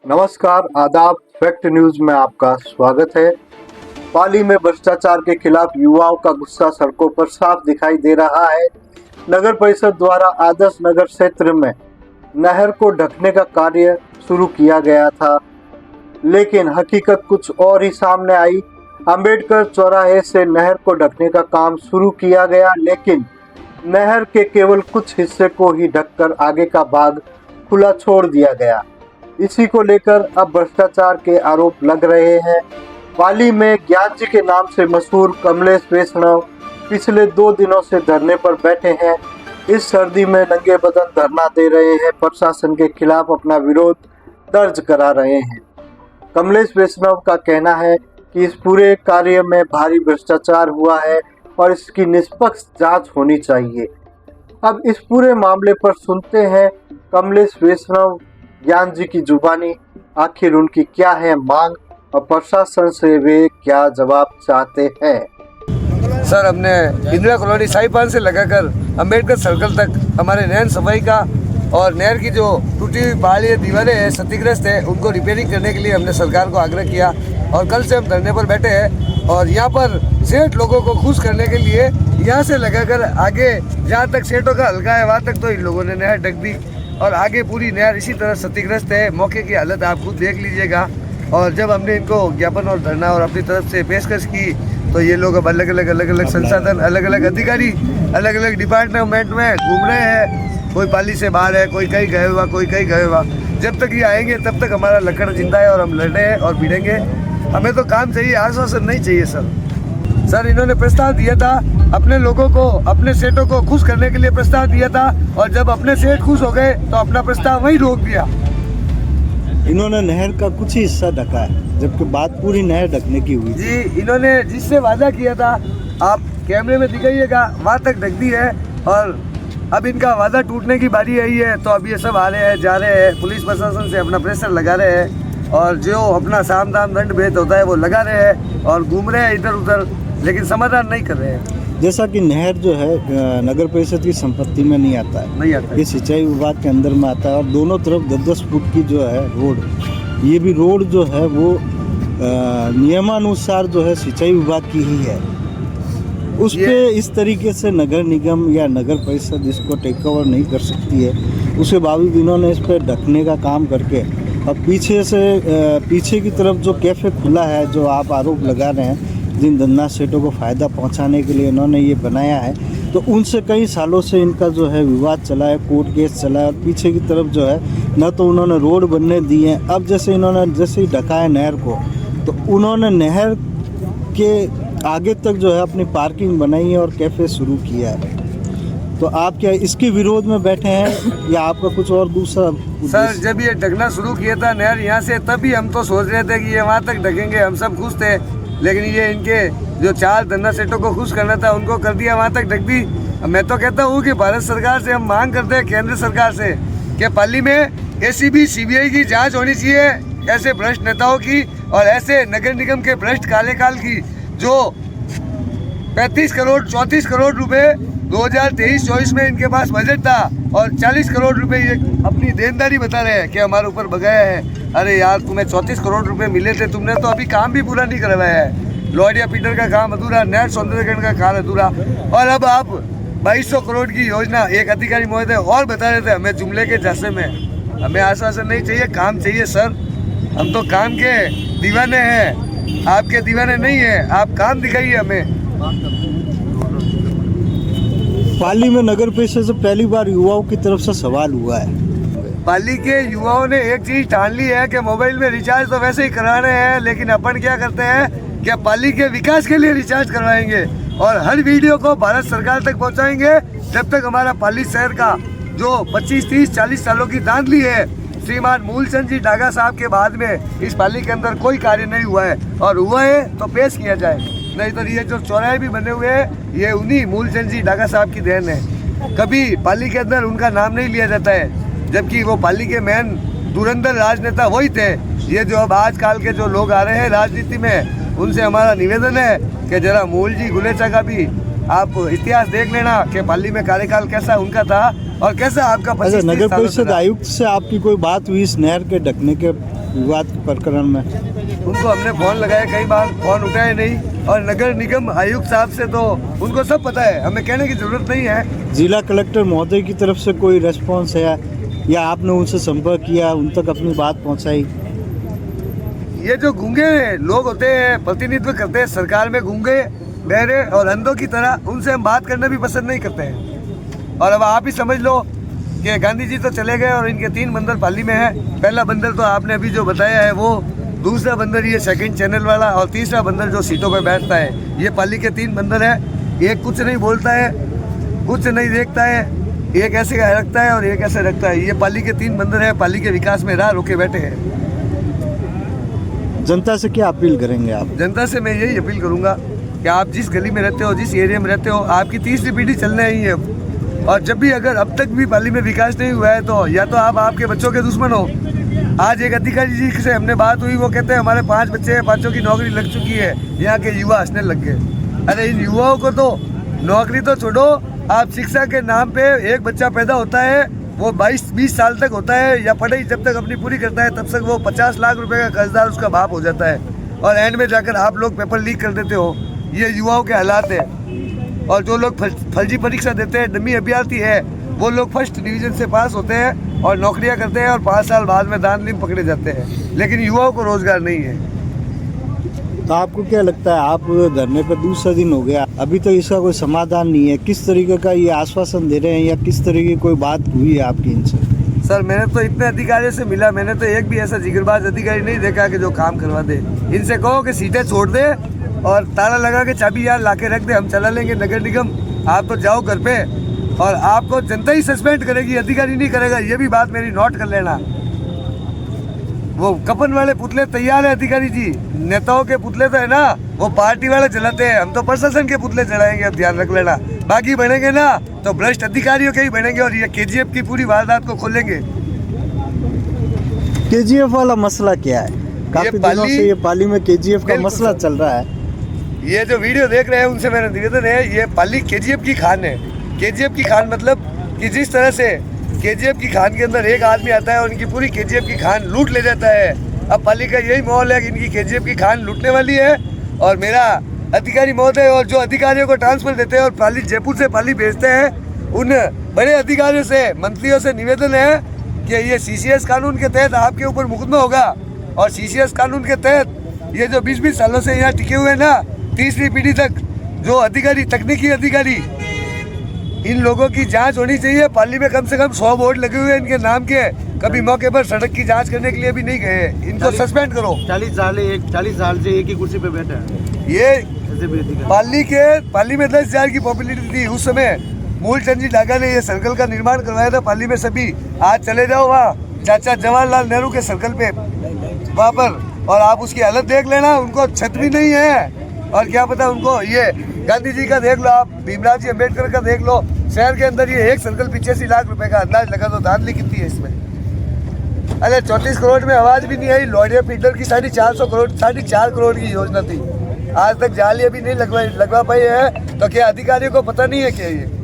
नमस्कार, आदाब। Fact news में आपका स्वागत है। पाली में भ्रष्टाचार के खिलाफ युवाओं का गुस्सा सड़कों पर साफ दिखाई दे रहा है। नगर परिषद द्वारा आदर्श नगर क्षेत्र में नहर को ढकने का कार्य शुरू किया गया था, लेकिन हकीकत कुछ और ही सामने आई। अंबेडकर चौराहे से नहर को ढकने का काम शुरू किया गया, लेकिन नहर के केवल कुछ हिस्से को ही ढककर आगे का भाग खुला छोड़ दिया गया। इसी को लेकर अब भ्रष्टाचार के आरोप लग रहे हैं। पाली में ज्ञान जी के नाम से मशहूर कमलेश वैष्णव पिछले 2 दिनों से धरने पर बैठे हैं। इस सर्दी में नंगे बदन धरना दे रहे हैं, प्रशासन के खिलाफ अपना विरोध दर्ज करा रहे हैं। कमलेश वैष्णव का कहना है कि इस पूरे कार्य में भारी भ्रष्टाचार हुआ है और इसकी निष्पक्ष जांच होनी चाहिए। अब इस पूरे मामले पर सुनते हैं कमलेश वैष्णव ज्ञान जी की जुबानी, आखिर उनकी क्या है मांग और प्रशासन से वे क्या जवाब चाहते हैं। सर, हमने इंदिरा कॉलोनी साईपान से लगाकर अंबेडकर सर्कल तक हमारे नहर सफाई का और नहर की जो टूटी हुई पहाड़ी दीवारें हैं, क्षतिग्रस्त है, उनको रिपेयरिंग करने के लिए हमने सरकार को आग्रह किया और कल से हम धरने पर बैठे हैं। और यहाँ पर सेठ लोगों को खुश करने के लिए यहाँ से लगाकर आगे जहाँ तक सेठों का हल्का है वहाँ तक तो इन लोगों ने नहर ढक दी और आगे पूरी नहर इसी तरह क्षतिग्रस्त है। मौके की हालत आप खुद देख लीजिएगा। और जब हमने इनको ज्ञापन और धरना और अपनी तरफ से पेशकश की तो ये लोग अब अलग अलग संसाधन, अलग अलग अधिकारी, अलग अलग डिपार्टमेंट में घूम रहे हैं। कोई पाली से बाहर है, कोई कहीं गए हुआ, कोई कहीं गए हुआ। जब तक ये आएंगे तब तक हमारा लकड़ जिंदा है और हम लड़ रहे हैं और भिड़ेंगे। हमें तो काम चाहिए, आश्वासन नहीं चाहिए। सर, इन्होंने प्रस्ताव दिया था अपने लोगों को, अपने सेठों को खुश करने के लिए प्रस्ताव दिया था और जब अपने सेठ खुश हो गए तो अपना प्रस्ताव वहीं रोक दिया। इन्होंने नहर का कुछ ही हिस्सा ढका है, जबकि बात पूरी नहर ढकने की हुई जी। इन्होंने जिससे वादा किया था, आप कैमरे में दिखाइएगा, वहाँ तक ढक दी है और अब इनका वादा टूटने की बारी आई है। तो अब ये सब आ रहे हैं, जा रहे हैं, पुलिस प्रशासन से अपना प्रेशर लगा रहे हैं और जो अपना साम दाम दंड भेद होता है वो लगा रहे हैं और घूम रहे हैं इधर उधर, लेकिन समाधान नहीं कर रहे हैं। जैसा कि नहर जो है नगर परिषद की संपत्ति में नहीं आता है, ये सिंचाई विभाग के अंदर में आता है और दोनों तरफ 10-10 फुट की जो है रोड, ये भी रोड जो है वो नियमानुसार जो है सिंचाई विभाग की ही है। उस पे इस तरीके से नगर निगम या नगर परिषद इसको टेक ओवर नहीं कर सकती है। उसके बावजूद इन्होंने इस पर ढकने का काम करके अब पीछे की तरफ जो कैफ़े खुला है, जो आप आरोप लगा रहे हैं, जिन धंधा सेठों को फ़ायदा पहुंचाने के लिए इन्होंने ये बनाया है, तो उनसे कई सालों से इनका जो है विवाद चला है, कोर्ट केस चला है और पीछे की तरफ जो है न तो उन्होंने रोड बनने दी है। अब जैसे ही ढका है नहर को, तो उन्होंने नहर के आगे तक जो है अपनी पार्किंग बनाई है और कैफ़े शुरू किया है। तो आप क्या इसके विरोध में बैठे हैं या आपका कुछ और दूसरा? सर, जब ये ढकना शुरू किया था नहर यहाँ से, तभी हम तो सोच रहे थे कि ये वहाँ तक ढकेंगे, हम सब खुश थे। लेकिन ये इनके जो 4 धंधा सेठों को खुश करना था उनको कर दिया, वहाँ तक ढक दी। मैं तो कहता हूँ कि भारत सरकार से हम मांग करते हैं, केंद्र सरकार से, कि पाली में एसीबी सीबीआई की जांच होनी चाहिए ऐसे भ्रष्ट नेताओं की और ऐसे नगर निगम के भ्रष्ट काले काल की, जो 34 करोड़ रुपए 2023-24 में इनके पास बजट था और 40 करोड़ रुपए ये अपनी देनदारी बता रहे हैं कि हमारे ऊपर बगाया है। अरे यार, तुम्हें 34 करोड़ रुपए मिले थे, तुमने तो अभी काम भी पूरा नहीं करवाया है। लॉरिया पीटर का काम अधूरा, नहर सौंदर्यकरण का काम अधूरा और अब आप 2200 करोड़ की योजना, एक अधिकारी महोदय और बता रहे थे हमें जुमले के झांसे में। हमें आश्वासन नहीं चाहिए, काम चाहिए सर। हम तो काम के दीवाने हैं, आपके दीवाने नहीं है। आप काम दिखाइए हमें। पाली में नगर परिषद से पहली बार युवाओं की तरफ से सवाल हुआ है। पाली के युवाओं ने एक चीज ठान ली है कि मोबाइल में रिचार्ज तो वैसे ही करा रहे हैं, लेकिन अपन क्या करते हैं कि पाली के विकास के लिए रिचार्ज करवाएंगे और हर वीडियो को भारत सरकार तक पहुंचाएंगे। जब तक हमारा पाली शहर का जो 25, 30, 40 सालों की धांधली है, श्रीमान मूलचंद जी डागा साहब के बाद में इस पाली के अंदर कोई कार्य नहीं हुआ है और हुआ है तो पेश किया जाए। नहीं तो ये जो चौराहे भी बने हुए हैं, ये उन्हीं मूलचंद जी डागा साहब की देन है। कभी पाली के अंदर उनका नाम नहीं लिया जाता है, जबकि वो पाली के मेन धुरंधर राजनेता वही थे। ये जो अब आजकल के जो लोग आ रहे हैं राजनीति में, उनसे हमारा निवेदन है कि जरा मूल जी गुलेचा का भी आप इतिहास देख लेना कि पाली में कार्यकाल कैसा उनका था और कैसा आपका। नगर परिषद आयुक्त से आपकी कोई बात हुई इस नहर के ढकने के विवाद के प्रकरण में? उनको हमने फ़ोन लगाया कई बार, फ़ोन उठाए नहीं। और नगर निगम आयुक्त साहब से तो उनको सब पता है, हमें कहने की ज़रूरत नहीं है। जिला कलेक्टर महोदय की तरफ से कोई रेस्पॉन्स है या आपने उनसे संपर्क किया, उन तक अपनी बात पहुंचाई? ये जो गूंगे लोग होते हैं, प्रतिनिधित्व करते हैं सरकार में, गूंगे बहरे और अंधों की तरह, उनसे हम बात करना भी पसंद नहीं करते हैं। और अब आप ही समझ लो कि गांधी जी तो चले गए और इनके 3 बंदर पाली में है। पहला बंदर तो आपने अभी जो बताया है वो, दूसरा बंदर ये सेकंड चैनल वाला, और तीसरा बंदर जो सीटों पे बैठता है। ये पाली के 3 बंदर है। एक कुछ नहीं बोलता है, कुछ नहीं देखता है, एक ऐसे रखता है और एक ऐसे रखता है। ये पाली के 3 बंदर है, पाली के विकास में राह रोके बैठे हैं। जनता से क्या अपील करेंगे आप? जनता से मैं यही अपील करूंगा कि आप जिस गली में रहते हो, जिस एरिया में रहते हो, आपकी तीसरी पीढ़ी चलने आई है। और जब भी अगर अब तक भी पाली में विकास नहीं हुआ है तो या तो आप आपके बच्चों के दुश्मन हो। आज एक अधिकारी जी से हमने बात हुई, वो कहते हैं हमारे 5 बच्चे हैं, 5 की नौकरी लग चुकी है। यहाँ के युवा हंसने लग गए। अरे इन युवाओं को तो नौकरी तो छोड़ो, आप शिक्षा के नाम पे एक बच्चा पैदा होता है, वो 22-20 साल तक होता है, या पढ़ाई जब तक अपनी पूरी करता है तब तक वो 50 लाख रुपए का कर्जदार उसका बाप हो जाता है। और एंड में जाकर आप लोग पेपर लीक कर देते हो। ये युवाओं के हालात है। और जो लोग फर्जी परीक्षा देते हैं, डमी अभ्यर्थी है, वो लोग फर्स्ट डिवीजन से पास होते हैं और नौकरियां करते हैं और 5 साल बाद में दान लीम पकड़े जाते हैं। लेकिन युवाओं को रोजगार नहीं है। तो आपको क्या लगता है, आप धरने पर दूसरा दिन हो गया, अभी तो इसका कोई समाधान नहीं है? किस तरीके का ये आश्वासन दे रहे हैं या किस तरीके की कोई बात हुई है आपकी इनसे? सर मैंने तो इतने अधिकारियों से मिला, मैंने तो एक भी ऐसा जिगरबाज अधिकारी नहीं देखा कि जो काम करवा दे। इनसे कहो कि सीटें छोड़ दे और ताला लगा के चाबी यहाँ ला के रख दे, हम चला लेंगे नगर निगम। आप तो जाओ घर पे, और आपको जनता ही सस्पेंड करेगी, अधिकारी नहीं करेगा। ये भी बात मेरी नोट कर लेना। वो कपन वाले पुतले तैयार है अधिकारी जी, नेताओं के पुतले तो है ना, वो पार्टी वाले जलाते हैं, हम तो प्रशासन के पुतले जलाएंगे। अब ध्यान रख लेना, बाकी बनेंगे ना तो भ्रष्ट अधिकारियों के ही बनेंगे और ये केजीएफ की पूरी वारदात को खोलेंगे। केजीएफ वाला मसला क्या है? काफी दिनों से ये पाली में केजीएफ का मसला चल रहा है। ये जो वीडियो देख रहे हैं उनसे मेरा निवेदन है, ये पाली केजीएफ की खान है। केजीएफ की खान मतलब कि जिस तरह से केजीएफ की खान के अंदर एक आदमी आता है और इनकी पूरी केजीएफ की खान लूट ले जाता है। अब पाली का यही माहौल है कि इनकी केजीएफ की खान लूटने वाली है। और मेरा अधिकारी महोदय और जो अधिकारियों को ट्रांसफर देते हैं और पाली जयपुर से पाली भेजते हैं, उन बड़े अधिकारियों से, मंत्रियों से निवेदन है कि ये सीसीएस कानून के तहत आपके ऊपर मुकदमा होगा। और सीसीएस कानून के तहत ये जो 20-20 सालों से यहाँ टिके हुए हैं ना, तीसरी पीढ़ी तक जो अधिकारी, तकनीकी अधिकारी, इन लोगों की जांच होनी चाहिए। पाली में कम से कम 100 बोर्ड लगे हुए हैं इनके नाम के, कभी मौके पर सड़क की जांच करने के लिए भी नहीं गए। इनको सस्पेंड करो। 40 साल से एक ही कुर्सी पे बैठा है। ये पाली में 10,000 की पॉपुलेरिटी थी उस समय। मूलचंद जी डागा ने ये सर्कल का निर्माण करवाया था पाली में सभी। आज चले जाओ वहाँ चाचा जवाहरलाल नेहरू के सर्कल पे, वहाँ पर, और आप उसकी हालत देख लेना। उनको छत भी नहीं है और क्या पता उनको, ये गांधी जी का देख लो, आप भीमराव जी अम्बेडकर का देख लो। शहर के अंदर ये एक सर्कल 85 लाख रुपए का, अंदाज लगा दो धांधली कितनी है इसमें। अरे 34 करोड़ में आवाज भी नहीं आई। लॉरिया फीडर की 4.5 करोड़ की योजना थी, आज तक जाली अभी नहीं लगवा पाई है। तो क्या अधिकारियों को पता नहीं है क्या ये?